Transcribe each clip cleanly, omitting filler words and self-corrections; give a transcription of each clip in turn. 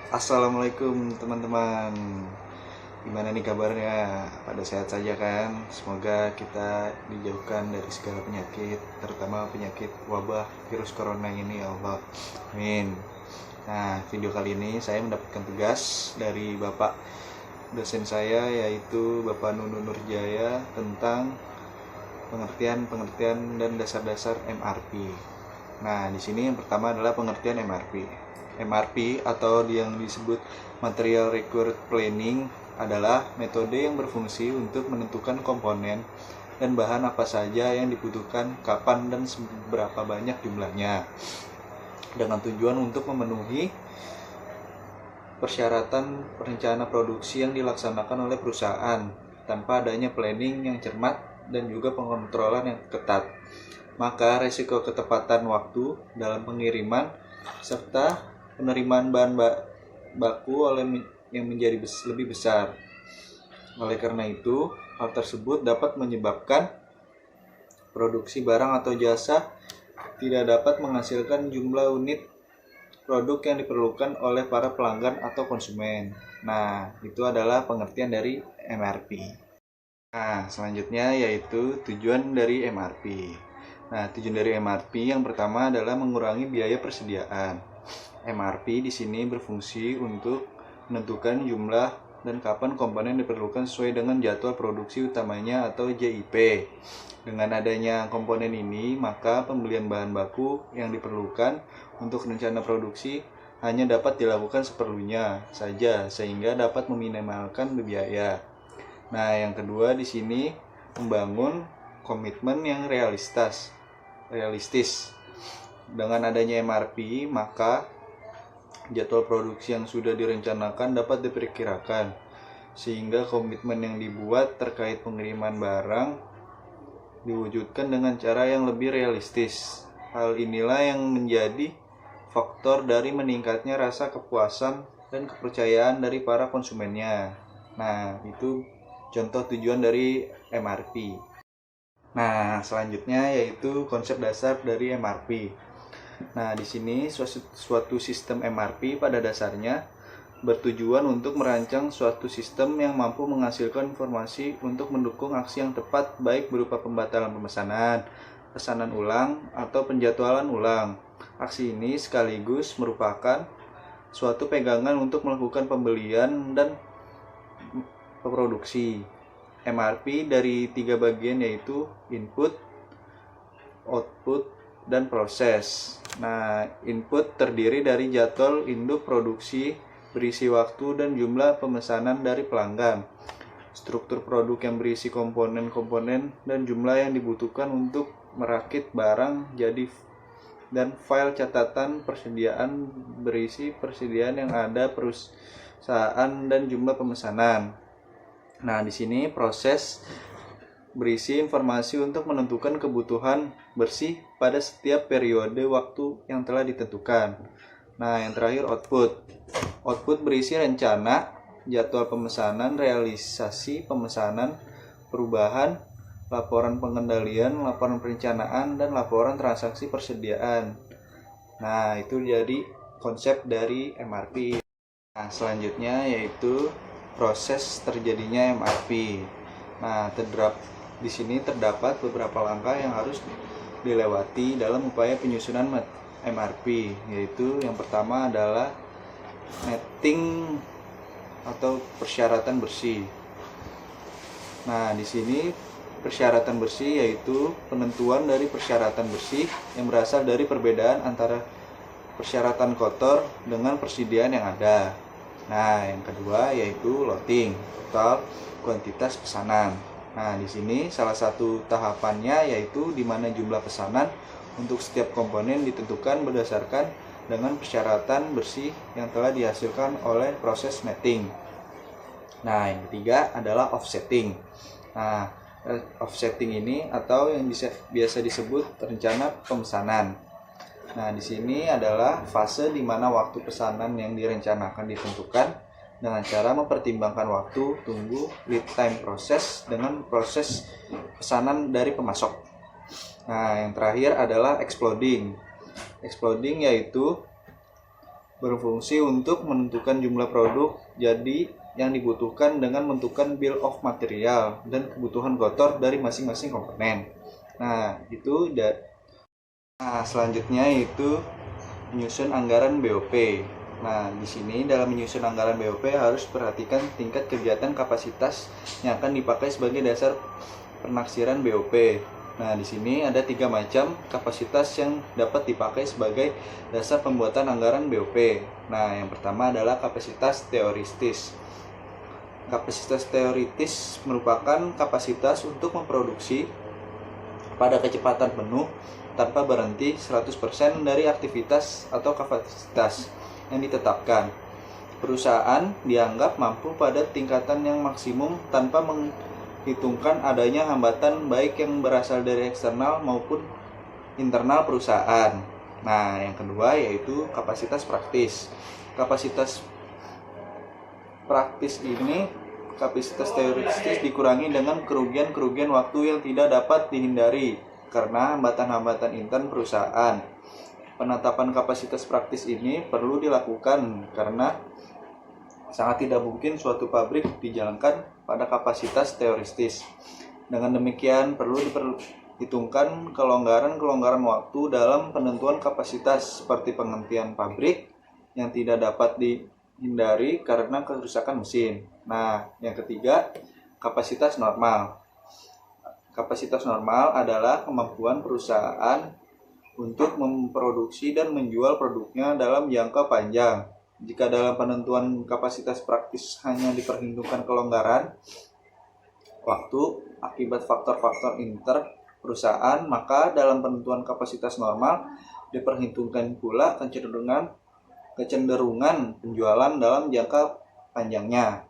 Assalamualaikum teman-teman. Gimana nih kabarnya? Pada sehat saja kan? Semoga kita dijauhkan dari segala penyakit, terutama penyakit wabah virus corona ini ya Allah. Amin. Nah, video kali ini saya mendapatkan tugas dari Bapak dosen saya, yaitu Bapak Nunu Nurjaya, tentang pengertian dan dasar-dasar MRP. Nah, di sini yang pertama adalah pengertian MRP. MRP atau yang disebut Material Required Planning adalah metode yang berfungsi untuk menentukan komponen dan bahan apa saja yang dibutuhkan, kapan dan seberapa banyak jumlahnya, dengan tujuan untuk memenuhi persyaratan rencana produksi yang dilaksanakan oleh perusahaan tanpa adanya planning yang cermat dan juga pengontrolan yang ketat. Maka resiko ketepatan waktu dalam pengiriman serta penerimaan bahan baku yang menjadi lebih besar. Oleh karena itu, hal tersebut dapat menyebabkan produksi barang atau jasa tidak dapat menghasilkan jumlah unit produk yang diperlukan oleh para pelanggan atau konsumen. Nah, itu adalah pengertian dari MRP. Nah, selanjutnya yaitu tujuan dari MRP. Nah, tujuan dari MRP yang pertama adalah mengurangi biaya persediaan. MRP di sini berfungsi untuk menentukan jumlah dan kapan komponen diperlukan sesuai dengan jadwal produksi utamanya atau JIP. Dengan adanya komponen ini, maka pembelian bahan baku yang diperlukan untuk rencana produksi hanya dapat dilakukan seperlunya saja sehingga dapat meminimalkan biaya. Nah, yang kedua di sini membangun komitmen yang realistis. Dengan adanya MRP, maka jadwal produksi yang sudah direncanakan dapat diperkirakan, sehingga komitmen yang dibuat terkait pengiriman barang diwujudkan dengan cara yang lebih realistis. Hal inilah yang menjadi faktor dari meningkatnya rasa kepuasan dan kepercayaan dari para konsumennya. Nah, itu contoh tujuan dari MRP. Nah, selanjutnya yaitu konsep dasar dari MRP. Nah, di sini suatu sistem MRP pada dasarnya bertujuan untuk merancang suatu sistem yang mampu menghasilkan informasi untuk mendukung aksi yang tepat, baik berupa pembatalan pemesanan, pesanan ulang, atau penjadwalan ulang. Aksi ini sekaligus merupakan suatu pegangan untuk melakukan pembelian dan produksi. MRP dari 3 bagian, yaitu input, output, dan proses. Nah, input terdiri dari jadwal induk produksi, berisi waktu dan jumlah pemesanan dari pelanggan, struktur produk yang berisi komponen-komponen dan jumlah yang dibutuhkan untuk merakit barang jadi, dan file catatan persediaan berisi persediaan yang ada perusahaan dan jumlah pemesanan. Nah, di sini proses berisi informasi untuk menentukan kebutuhan bersih pada setiap periode waktu yang telah ditentukan. Nah, yang terakhir output. Output berisi rencana, jadwal pemesanan, realisasi pemesanan, perubahan, laporan pengendalian, laporan perencanaan, dan laporan transaksi persediaan. Nah, itu jadi konsep dari MRP. Nah, selanjutnya yaitu proses terjadinya MRP. Nah, di sini terdapat beberapa langkah yang harus dilewati dalam upaya penyusunan MRP, yaitu yang pertama adalah mapping atau persyaratan bersih. Nah, di sini persyaratan bersih yaitu penentuan dari persyaratan bersih yang berasal dari perbedaan antara persyaratan kotor dengan persediaan yang ada. Nah, yang kedua yaitu loading, total kuantitas pesanan. Nah, di sini salah satu tahapannya yaitu di mana jumlah pesanan untuk setiap komponen ditentukan berdasarkan dengan persyaratan bersih yang telah dihasilkan oleh proses mapping. Nah, yang ketiga adalah offsetting. Nah, offsetting ini atau yang biasa disebut rencana pemesanan. Nah, di sini adalah fase di mana waktu pesanan yang direncanakan ditentukan dengan cara mempertimbangkan waktu tunggu lead time proses dengan proses pesanan dari pemasok. Nah, yang terakhir adalah exploding. Exploding yaitu berfungsi untuk menentukan jumlah produk jadi yang dibutuhkan dengan menentukan bill of material dan kebutuhan kotor dari masing-masing komponen. Nah, selanjutnya yaitu menyusun anggaran BOP. Nah, di sini dalam menyusun anggaran BOP harus perhatikan tingkat kegiatan kapasitas yang akan dipakai sebagai dasar penaksiran BOP. Nah, di sini ada 3 macam kapasitas yang dapat dipakai sebagai dasar pembuatan anggaran BOP. Nah, yang pertama adalah kapasitas teoritis. Kapasitas teoritis merupakan kapasitas untuk memproduksi pada kecepatan penuh tanpa berhenti 100% dari aktivitas atau kapasitas yang ditetapkan. Perusahaan dianggap mampu pada tingkatan yang maksimum tanpa menghitungkan adanya hambatan baik yang berasal dari eksternal maupun internal perusahaan. Nah, yang kedua yaitu kapasitas praktis. Kapasitas praktis ini kapasitas teoritis dikurangi dengan kerugian-kerugian waktu yang tidak dapat dihindari karena hambatan-hambatan intern perusahaan. Penetapan kapasitas praktis ini perlu dilakukan karena sangat tidak mungkin suatu pabrik dijalankan pada kapasitas teoritis. Dengan demikian perlu diperhitungkan kelonggaran-kelonggaran waktu dalam penentuan kapasitas seperti penghentian pabrik yang tidak dapat dihindari karena kerusakan mesin. Nah, yang ketiga, kapasitas normal. Kapasitas normal adalah kemampuan perusahaan untuk memproduksi dan menjual produknya dalam jangka panjang. Jika dalam penentuan kapasitas praktis hanya diperhitungkan kelonggaran waktu akibat faktor-faktor inter perusahaan, maka dalam penentuan kapasitas normal diperhitungkan pula kecenderungan penjualan dalam jangka panjangnya.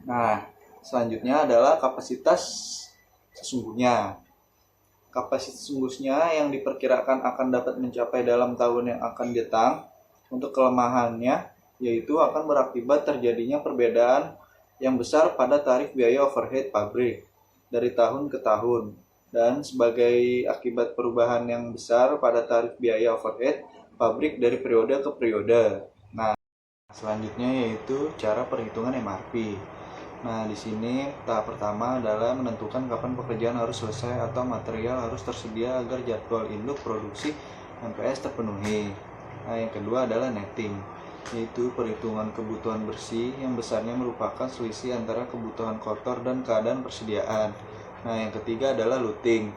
Nah, selanjutnya adalah kapasitas sesungguhnya. Kapasitas sesungguhnya yang diperkirakan akan dapat mencapai dalam tahun yang akan datang. Untuk kelemahannya, yaitu akan berakibat terjadinya perbedaan yang besar pada tarif biaya overhead pabrik dari tahun ke tahun. Dan sebagai akibat perubahan yang besar pada tarif biaya overhead pabrik dari periode ke periode. Nah, selanjutnya yaitu cara perhitungan MRP. Nah, di sini tahap pertama adalah menentukan kapan pekerjaan harus selesai atau material harus tersedia agar jadwal induk produksi MPS terpenuhi. Nah, yang kedua adalah netting, yaitu perhitungan kebutuhan bersih yang besarnya merupakan selisih antara kebutuhan kotor dan keadaan persediaan. Nah, yang ketiga adalah looting.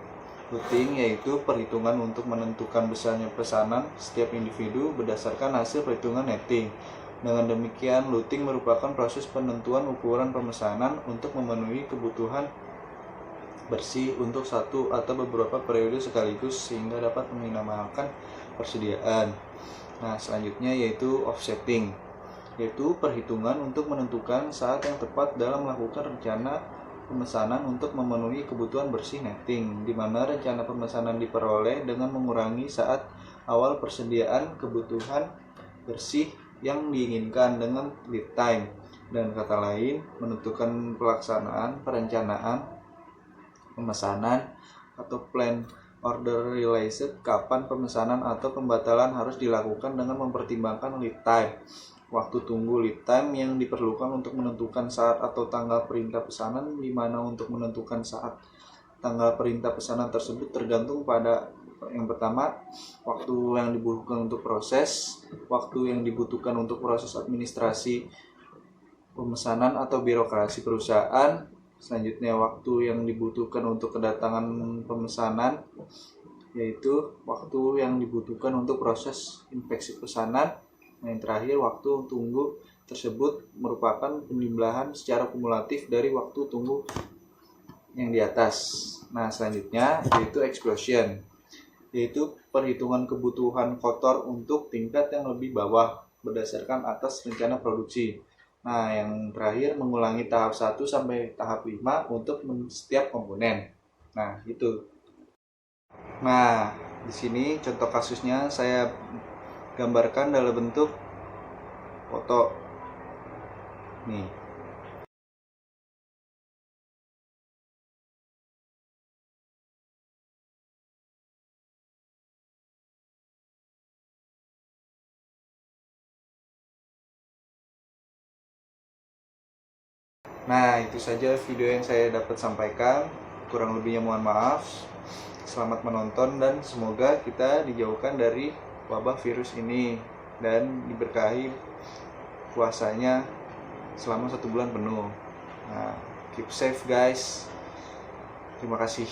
Looting yaitu perhitungan untuk menentukan besarnya pesanan setiap individu berdasarkan hasil perhitungan netting. Dengan demikian, looting merupakan proses penentuan ukuran pemesanan untuk memenuhi kebutuhan bersih untuk satu atau beberapa periode sekaligus sehingga dapat meminimalkan persediaan. Nah, selanjutnya yaitu offsetting, yaitu perhitungan untuk menentukan saat yang tepat dalam melakukan rencana pemesanan untuk memenuhi kebutuhan bersih netting, di mana rencana pemesanan diperoleh dengan mengurangi saat awal persediaan kebutuhan bersih yang diinginkan dengan lead time. Dan kata lain, menentukan pelaksanaan perencanaan pemesanan atau plan order release kapan pemesanan atau pembatalan harus dilakukan dengan mempertimbangkan lead time. Waktu tunggu lead time yang diperlukan untuk menentukan saat atau tanggal perintah pesanan, di mana untuk menentukan saat tanggal perintah pesanan tersebut tergantung pada yang pertama, waktu yang dibutuhkan untuk proses, waktu yang dibutuhkan untuk proses administrasi pemesanan atau birokrasi perusahaan. Selanjutnya, waktu yang dibutuhkan untuk kedatangan pemesanan, yaitu waktu yang dibutuhkan untuk proses inspeksi pesanan. Yang terakhir, waktu tunggu tersebut merupakan penjumlahan secara kumulatif dari waktu tunggu yang di atas. Nah, selanjutnya yaitu explosion, yaitu perhitungan kebutuhan kotor untuk tingkat yang lebih bawah berdasarkan atas rencana produksi. Nah, yang terakhir mengulangi tahap 1 sampai tahap 5 untuk setiap komponen. Nah, itu. Nah, di sini contoh kasusnya saya gambarkan dalam bentuk foto. Nih. Nah, itu saja video yang saya dapat sampaikan. Kurang lebihnya mohon maaf. Selamat menonton dan semoga kita dijauhkan dari wabah virus ini dan diberkahi puasanya selama 1 bulan penuh. Nah, keep safe guys. Terima kasih.